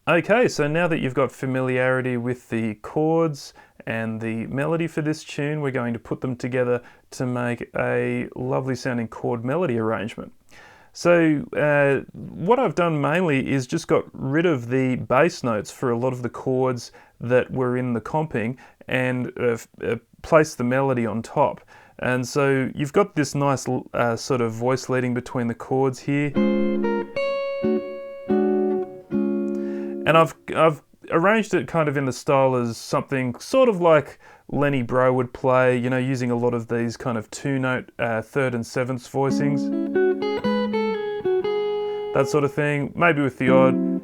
Okay, so now that you've got familiarity with the chords and the melody for this tune, we're going to put them together to make a lovely sounding chord melody arrangement. So what I've done mainly is just got rid of the bass notes for a lot of the chords that were in the comping and placed the melody on top. And so you've got this nice sort of voice leading between the chords here. And I've arranged it kind of in the style as something sort of like Lenny Breau would play, you know, using a lot of these kind of two-note third and seventh voicings. That sort of thing, maybe with the odd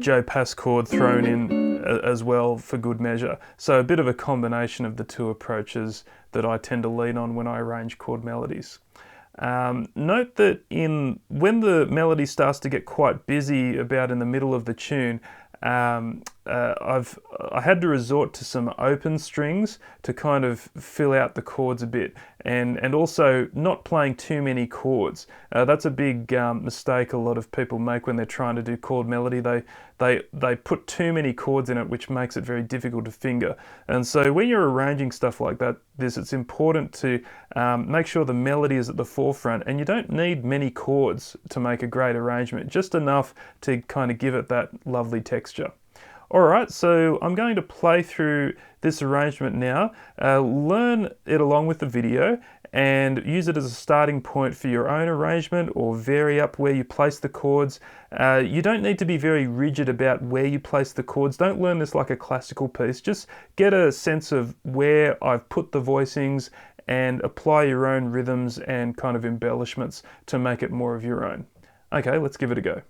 Joe Pass chord thrown in as well for good measure. So a bit of a combination of the two approaches that I tend to lean on when I arrange chord melodies. Note that when the melody starts to get quite busy about in the middle of the tune, I had to resort to some open strings to kind of fill out the chords a bit, and also not playing too many chords. That's a big mistake a lot of people make when they're trying to do chord melody. They put too many chords in it, which makes it very difficult to finger. And so when you're arranging stuff like that, it's important to make sure the melody is at the forefront, and you don't need many chords to make a great arrangement, just enough to kind of give it that lovely texture. Alright, so I'm going to play through this arrangement now, learn it along with the video, and use it as a starting point for your own arrangement, or vary up where you place the chords. You don't need to be very rigid about where you place the chords. Don't learn this like a classical piece. Just get a sense of where I've put the voicings and apply your own rhythms and kind of embellishments to make it more of your own. Okay, let's give it a go.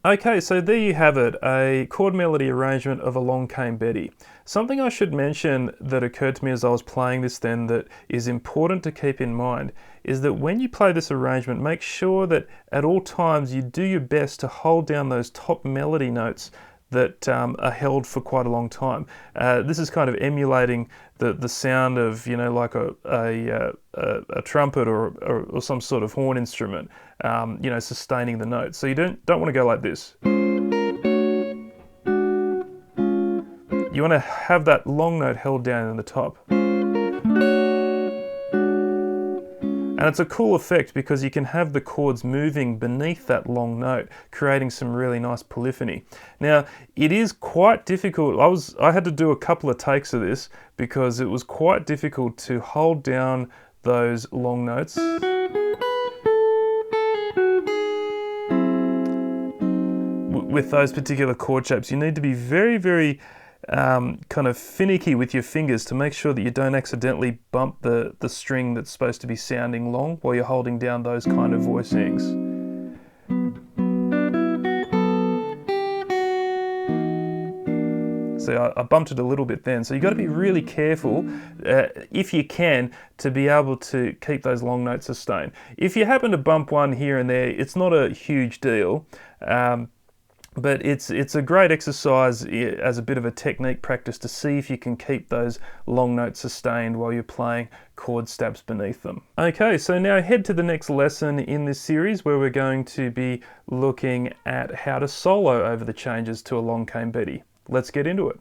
Okay, so there you have it, a chord melody arrangement of Along Came Betty. Something I should mention that occurred to me as I was playing this then that is important to keep in mind is that when you play this arrangement, make sure that at all times you do your best to hold down those top melody notes that are held for quite a long time. This is kind of emulating the sound of, you know, like a trumpet or some sort of horn instrument, you know, sustaining the notes. So you don't want to go like this. You want to have that long note held down in the top. And it's a cool effect because you can have the chords moving beneath that long note, creating some really nice polyphony. Now, it is quite difficult. I had to do a couple of takes of this because it was quite difficult to hold down those long notes. With those particular chord shapes, you need to be very, very kind of finicky with your fingers to make sure that you don't accidentally bump the string that's supposed to be sounding long while you're holding down those kind of voicings. So I bumped it a little bit then. So you've got to be really careful, if you can, to be able to keep those long notes sustained. If you happen to bump one here and there, it's not a huge deal. But it's a great exercise as a bit of a technique practice to see if you can keep those long notes sustained while you're playing chord stabs beneath them. Okay, so now head to the next lesson in this series where we're going to be looking at how to solo over the changes to a long cane Betty. Let's get into it.